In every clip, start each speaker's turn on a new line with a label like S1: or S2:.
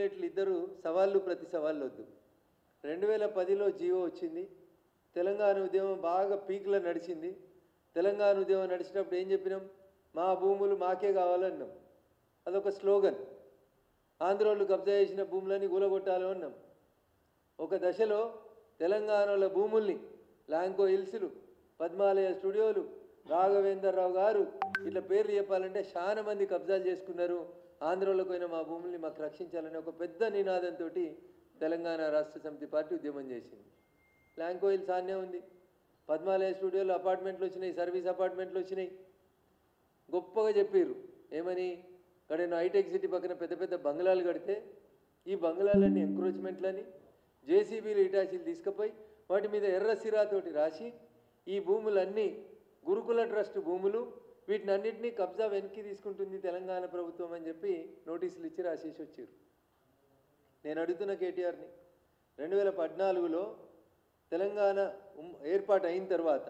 S1: పొంగులేట్లు ఇద్దరు సవాళ్ళు ప్రతి సవాళ్ళు వద్దు. 2010లో జీవో వచ్చింది. తెలంగాణ ఉద్యమం బాగా పీక్లో నడిచింది. తెలంగాణ ఉద్యమం నడిచినప్పుడు ఏం చెప్పినాం? మా భూములు మాకే కావాలన్నాం. అదొక స్లోగన్. ఆంధ్రోళ్ళు కబ్జా చేసిన భూములని కూలగొట్టాలి అన్నాం. ఒక దశలో తెలంగాణలో భూముల్ని లాంకో హిల్స్లు, పద్మాలయ స్టూడియోలు, రాఘవేంద్రరావు గారు ఇట్లా పేర్లు చెప్పాలంటే చాలా మంది కబ్జాలు చేసుకున్నారు. ఆంధ్రలోకి పోయిన మా భూముల్ని మాకు రక్షించాలని ఒక పెద్ద నినాదంతో తెలంగాణ రాష్ట్ర సమితి పార్టీ ఉద్యమం చేసింది. లాంకో హిల్స్ ఆనే ఉంది. పద్మాలయ స్టూడియోలో అపార్ట్మెంట్లు వచ్చినాయి, సర్వీస్ అపార్ట్మెంట్లు వచ్చినాయి. గొప్పగా చెప్పారు ఏమని? ఇక్కడ హైటెక్ సిటీ పక్కన పెద్ద పెద్ద బంగ్లాలు కడితే ఈ బంగ్లాలన్నీ ఎంక్రోచ్మెంట్లని జేసీబీలు ఇటాచీలు తీసుకుపోయి వాటి మీద ఎర్ర సిరాతోటి రాసి ఈ భూములన్నీ గురుకుల ట్రస్ట్ భూములు, వీటిని అన్నింటినీ కబ్జా వెనక్కి తీసుకుంటుంది తెలంగాణ ప్రభుత్వం అని చెప్పి నోటీసులు ఇచ్చి రాసేసి వచ్చారు. నేను అడుగుతున్న కేటీఆర్ని, 2014లో తెలంగాణ ఏర్పాటు అయిన తర్వాత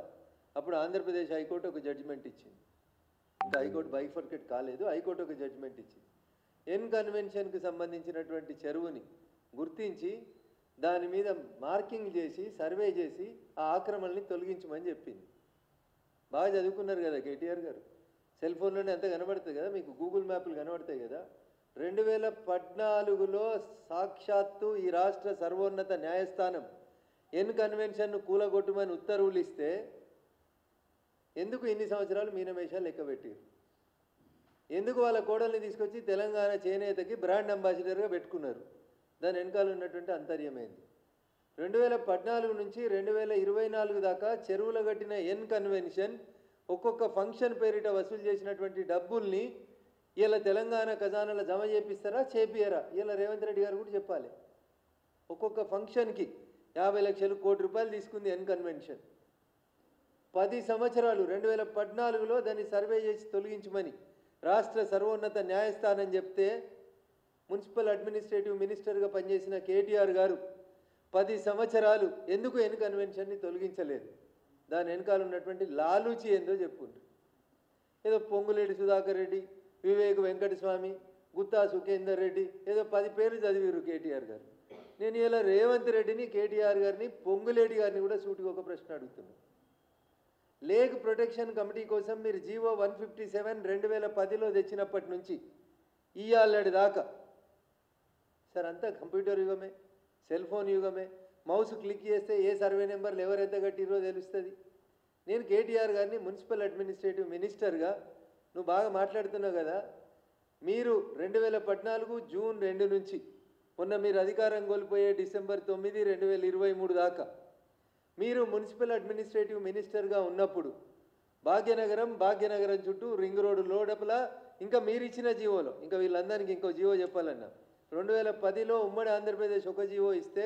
S1: అప్పుడు ఆంధ్రప్రదేశ్ హైకోర్టు ఒక జడ్జిమెంట్ ఇచ్చింది. ఇంకా హైకోర్టు బైఫర్కేట్ కాలేదు. హైకోర్టు ఒక జడ్జిమెంట్ ఇచ్చింది. ఎన్ కన్వెన్షన్కి సంబంధించినటువంటి చెరువుని గుర్తించి దాని మీద మార్కింగ్ చేసి సర్వే చేసి ఆ ఆక్రమణని తొలగించమని చెప్పింది. బాగా చదువుకున్నారు కదా కేటీఆర్ గారు. సెల్ ఫోన్లోనే అంతా కనబడుతుంది కదా, మీకు గూగుల్ మ్యాప్లు కనబడతాయి కదా. 2014లో సాక్షాత్తు ఈ రాష్ట్ర సర్వోన్నత న్యాయస్థానం ఎన్ కన్వెన్షన్ను కూలగొట్టమని ఉత్తర్వులు ఇస్తే ఎందుకు ఇన్ని సంవత్సరాలు మీనమేషాలు లెక్క పెట్టారు? ఎందుకు వాళ్ళ కోడల్ని తీసుకొచ్చి తెలంగాణ చేనేతకి బ్రాండ్ అంబాసిడర్గా పెట్టుకున్నారు? దాని వెనకాల ఉన్నటువంటి అంతర్యమైంది. 2014 నుంచి 2024 దాకా చెరువుల కట్టిన ఎన్ కన్వెన్షన్ ఒక్కొక్క ఫంక్షన్ పేరిట వసూలు చేసినటువంటి డబ్బుల్ని ఇలా తెలంగాణ ఖజానాలో జమ చేపిస్తారా చేపియరా? ఇలా రేవంత్ రెడ్డి గారు కూడా చెప్పాలి. ఒక్కొక్క ఫంక్షన్కి 50 లక్షలు, కోటి రూపాయలు తీసుకుంది ఎన్ కన్వెన్షన్. 10 సంవత్సరాలు 2014లో దాన్ని సర్వే చేసి తొలగించమని రాష్ట్ర సర్వోన్నత న్యాయస్థానం చెప్తే మున్సిపల్ అడ్మినిస్ట్రేటివ్ మినిస్టర్గా పనిచేసిన కేటీఆర్ గారు 10 సంవత్సరాలు ఎందుకు ఎన్ కన్వెన్షన్ని తొలగించలేదు? దాని వెనకాల ఉన్నటువంటి లాలూచి ఏందో చెప్పుకుంటారు. ఏదో పొంగులేటి సుధాకర్ రెడ్డి, వివేక్ వెంకటస్వామి, గుత్తా సుఖేందర్ రెడ్డి, ఏదో 10 పేర్లు చదివారు కేటీఆర్ గారు. నేను ఇలా రేవంత్ రెడ్డిని, కేటీఆర్ గారిని, పొంగులేటి గారిని కూడా సూటిగా ఒక ప్రశ్న అడుగుతున్నాను. లేక్ ప్రొటెక్షన్ కమిటీ కోసం మీరు జీవో 157 2010లో తెచ్చినప్పటి నుంచి ఇయ్యాలటి దాకా సార్ అంతా కంప్యూటర్ యుగమే, సెల్ ఫోన్ యుగమే. మౌస్ క్లిక్ చేస్తే ఏ సర్వే నెంబర్లు ఎవరెంత కట్టిరో తెలుస్తుంది. నేను కేటీఆర్ గారిని మున్సిపల్ అడ్మినిస్ట్రేటివ్ మినిస్టర్గా నువ్వు బాగా మాట్లాడుతున్నావు కదా, మీరు 2014 జూన్ 2 నుంచి మొన్న మీరు అధికారం కోల్పోయే డిసెంబర్ 9, 2023 దాకా మీరు మున్సిపల్ అడ్మినిస్ట్రేటివ్ మినిస్టర్గా ఉన్నప్పుడు భాగ్యనగరం చుట్టూ రింగ్ రోడ్డు లోడపల ఇంకా మీరు ఇచ్చిన జీవోలో, ఇంకా వీళ్ళందరికీ ఇంకో జీవో చెప్పాలన్నా, 2010లో ఉమ్మడి ఆంధ్రప్రదేశ్ ఒక జీవో ఇస్తే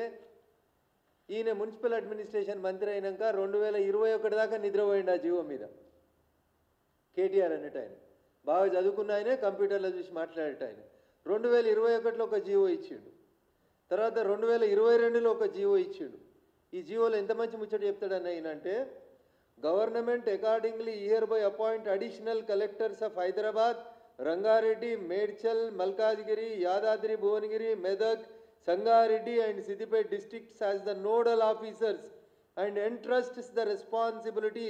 S1: ఈయన మున్సిపల్ అడ్మినిస్ట్రేషన్ మంత్రి అయినాక 2021 దాకా నిద్రపోయింది ఆ జీవో మీద. కేటీఆర్ అన్నట్టు ఆయన బాగా చదువుకున్న ఆయనే, కంప్యూటర్లో చూసి మాట్లాడేట ఆయన 2021లో ఒక జీవో ఇచ్చిండు. తర్వాత 2022లో ఒక జీవో ఇచ్చిండు. ఈ జీవోలో ఎంత మంచి ముచ్చట చెప్తాడని అయినంటే, government accordingly hereby appoint additional collectors of Hyderabad, Rangareddy, Medchal, Malkajgiri, Yadadri Bhuvanagiri, Medak, Sangareddy and Siddipet districts as the nodal officers and entrusts the responsibility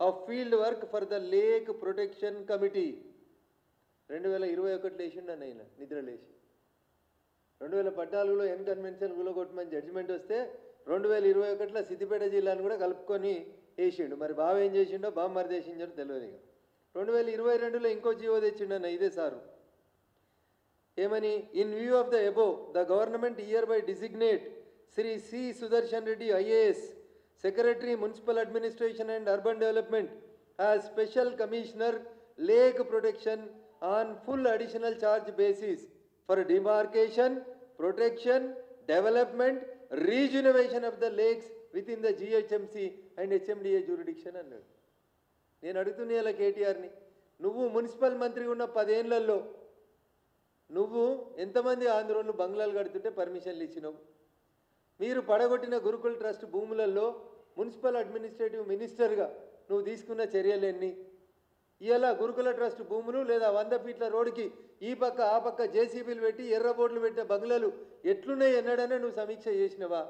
S1: of field work for the lake protection committee. 2021 లేచిండు అన్న ఆయన నిద్రలేసి. 2014లో ఎన్ కన్వెన్షన్ కూలగొట్టమని జడ్జిమెంట్ వస్తే 2021లో సిద్దిపేట జిల్లాను కూడా కలుపుకొని వేసిండు. మరి బావ ఏం చేసిండో బామ్మరి చేసిండో తెలియదు. ఇక 2022లో ఇంకో జీవో తెచ్చిండన్న ఇదే సారు. ఏమని? In view of the above the government hereby designate Shri C Sudarshan Reddy IAS, secretary municipal administration and urban development, as special commissioner lake protection on full additional charge basis for demarcation, protection, development, rejuvenation of the lakes within the GHMC and HMDA jurisdiction అన్నాడు. నేను అడుగుతున్నా ఇలా కేటీఆర్ని, నువ్వు municipal మంత్రి ఉన్న 10 ఏళ్లలో నువ్వు ఎంతమంది ఆంధ్రోళ్ళు బంగ్లాలు కడుతుంటే పర్మిషన్లు ఇచ్చినావు? మీరు పడగొట్టిన గురుకుల ట్రస్ట్ భూములలో మున్సిపల్ అడ్మినిస్ట్రేటివ్ మినిస్టర్గా నువ్వు తీసుకున్న చర్యలు ఎన్ని? ఇలా గురుకుల ట్రస్ట్ భూములు లేదా 100 ఫీట్ల రోడ్డుకి ఈ పక్క ఆ పక్క జేసీబీలు పెట్టి ఎర్ర బోర్డులు పెట్టే బంగ్లాలు ఎట్లున్నాయి ఎన్నడనే నువ్వు సమీక్ష చేసినవా?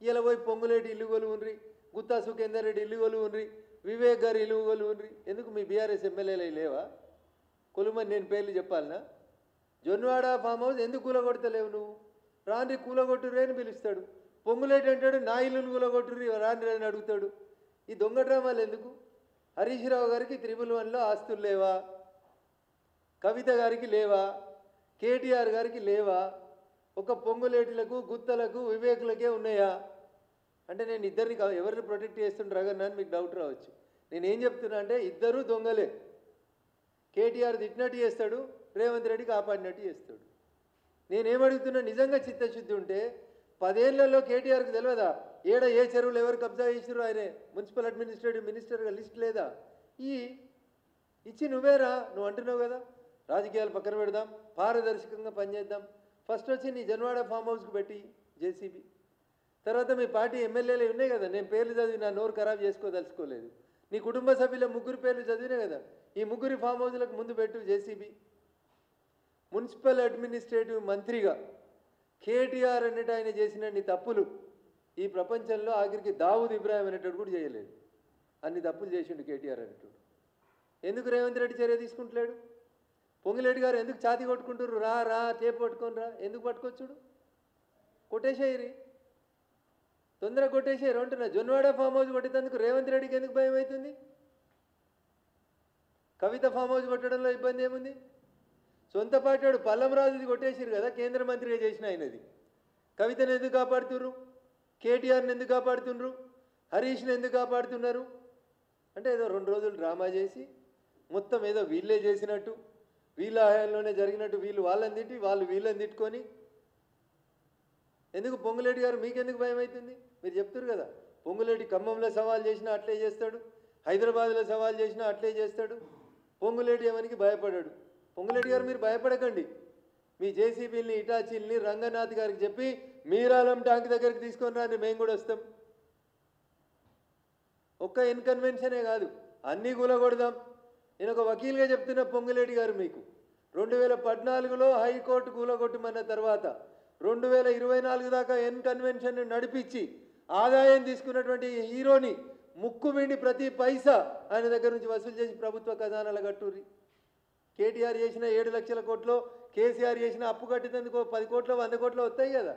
S1: ఇలా పోయి పొంగులేటి ఇల్లు కొలువుండ్రి, గుత్తా సుఖేందర్ రెడ్డి ఇల్లు కొలువుండ్రి, వివేక్ గారి ఇల్లు కొలువుండ్రి. ఎందుకు మీ బీఆర్ఎస్ ఎమ్మెల్యేలు లేవా? కొలుమని నేను పేర్లు చెప్పాలనా? జొన్వాడ ఫామ్ హౌస్ ఎందుకు కూలగొడతలేవు నువ్వు? రాండ్రి కూలగొట్టుర్రి అని పిలుస్తాడు. పొంగులేటి అంటాడు నా ఇల్లును కూలగొట్టుర్రి రాండ్రి అని అడుగుతాడు. ఈ దొంగ డ్రామాలు ఎందుకు? హరీష్ రావు గారికి 111లో ఆస్తులు లేవా? కవిత గారికి లేవా? కేటీఆర్ గారికి లేవా? ఒక పొంగులేటిలకు గుత్తలకు వివేకులకే ఉన్నాయా? అంటే నేను ఇద్దరిని ఎవరిని ప్రొటెక్ట్ చేస్తుండ్రగన్నా అని మీకు డౌట్ రావచ్చు. నేనేం చెప్తున్నా అంటే ఇద్దరూ దొంగలే. కేటీఆర్ తిట్టినట్టు చేస్తాడు, రేవంత్ రెడ్డి కాపాడినట్టు చేస్తాడు. నేనేమడుగుతున్నా, నిజంగా చిత్తశుద్ధి ఉంటే 10 ఏళ్లలో కేటీఆర్కి తెలియదా ఏడ ఏ చెరువులు ఎవరు కబ్జా చేసిరు? ఆయనే మున్సిపల్ అడ్మినిస్ట్రేటివ్ మినిస్టర్గా లిస్ట్ లేదా? ఇచ్చి నువ్వేరా, నువ్వు అంటున్నావు కదా రాజకీయాలు పక్కన పెడదాం, పారదర్శకంగా పనిచేద్దాం. ఫస్ట్ వచ్చి నీ జన్వాడ ఫామ్ హౌస్కి పెట్టి జేసీబీ, తర్వాత మీ పార్టీ ఎమ్మెల్యేలు ఉన్నాయి కదా, నేను పేర్లు చదివి నా నోరు ఖరాబ్ చేసుకోదలుచుకోలేదు. నీ కుటుంబ సభ్యుల 3 పేర్లు చదివినా కదా, ఈ 3 ఫామ్ హౌస్లకు ముందు పెట్టు జేసీబీ. మున్సిపల్ అడ్మినిస్ట్రేటివ్ మంత్రిగా కేటీఆర్ అన్నట్టు ఆయన చేసినన్ని తప్పులు ఈ ప్రపంచంలో ఆఖరికి దావూద్ ఇబ్రాహిం అనేటట్టు కూడా చేయలేదు. అన్ని తప్పులు చేసిండు కేటీఆర్ అనేటోడు. ఎందుకు రేవంత్ రెడ్డి చర్య తీసుకుంటలేడు? పొంగులేటి గారు ఎందుకు ఛాతీ కొట్టుకుంటారు? రా రా టేపు పట్టుకొని రా. ఎందుకు పట్టుకొచ్చుడు? కొట్టేసేయరి, తొందరగా కొట్టేసేయరు అంటున్నా. జొన్వాడ ఫామ్ హౌస్ కొట్టేందుకు రేవంత్ రెడ్డికి ఎందుకు భయం అవుతుంది? కవిత ఫామ్ హౌస్ కొట్టడంలో ఇబ్బంది ఏముంది? సొంత పార్టీ వాడు పల్లంరాజుది కొట్టేసారు కదా, కేంద్ర మంత్రిగా చేసిన ఆయనది. కవితను ఎందుకు కాపాడుతున్నారు? కేటీఆర్ని ఎందుకు కాపాడుతున్నారు? హరీష్ని ఎందుకు కాపాడుతున్నారు? అంటే ఏదో 2 రోజులు డ్రామా చేసి మొత్తం ఏదో వీళ్ళే చేసినట్టు, వీళ్ళ హయాంలోనే జరిగినట్టు వీళ్ళు వాళ్ళని తిట్టి వాళ్ళు వీళ్ళని తిట్టుకొని. ఎందుకు పొంగులేటి గారు మీకెందుకు భయం అవుతుంది? మీరు చెప్తారు కదా, పొంగులేటి ఖమ్మంలో సవాల్ చేసినా అట్లే చేస్తాడు, హైదరాబాద్లో సవాల్ చేసినా అట్లే చేస్తాడు. పొంగులేటి ఎవరికి భయపడాడు. పొంగులేటి గారు మీరు భయపడకండి. మీ జేసీబీని ఇటాచీల్ని రంగనాథ్ గారికి చెప్పి మీరాలం ట్యాంక్ దగ్గరికి తీసుకొని రాని, మేము కూడా వస్తాం. ఒక్క ఇన్కన్వెన్షనే కాదు, అన్నీ కూలగొడదాం. నేను ఒక వకీల్గా చెప్తున్న పొంగులేటి గారు, మీకు 2014లో హైకోర్టు కూలగొట్టమన్న తర్వాత 2024 దాకా ఇన్కన్వెన్షన్ నడిపించి ఆదాయం తీసుకున్నటువంటి హీరోని ముక్కుమిండి ప్రతి పైసా ఆయన దగ్గర నుంచి వసూలు చేసి ప్రభుత్వ ఖజానాల కట్టూరి. కేటీఆర్ చేసిన 7 లక్షల కోట్లు, కేసీఆర్ చేసిన అప్పు కట్టినందుకు 10 కోట్లు 100 కోట్లు వస్తాయి కదా,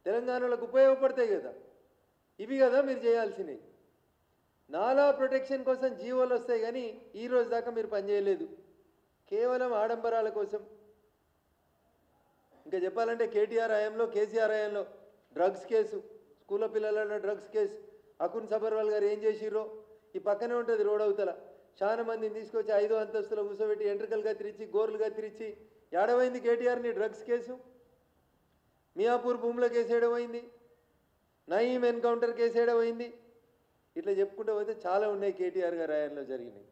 S1: తెలంగాణలకు ఉపయోగపడతాయి కదా. ఇవి కదా మీరు చేయాల్సినవి. నాలా ప్రొటెక్షన్ కోసం జీవోలు వస్తాయి కానీ ఈ రోజు దాకా మీరు పనిచేయలేదు, కేవలం ఆడంబరాల కోసం. ఇంకా చెప్పాలంటే కేటీఆర్ హయాంలో, కేసీఆర్ హయాంలో డ్రగ్స్ కేసు, స్కూల్లో పిల్లల డ్రగ్స్ కేసు, అకున్ సబర్వాల్ గారు ఏం చేసిర్రో ఈ పక్కనే ఉంటుంది రోడ్ అవతల. చాలా మందిని తీసుకొచ్చి 5వ అంతస్తులో కూర్చోబెట్టి ఎంట్రికలు కత్తిరించి గోర్లు కత్తిరించి. ఏడవైంది కేటీఆర్ని డ్రగ్స్ కేసు? మియాపూర్ భూముల కేసు ఏడవైంది? నయీం ఎన్కౌంటర్ కేసు ఏడవైంది? ఇట్లా చెప్పుకుంటూ పోతే చాలా ఉన్నాయి కేటీఆర్ గారి హయాంలో జరిగినాయి.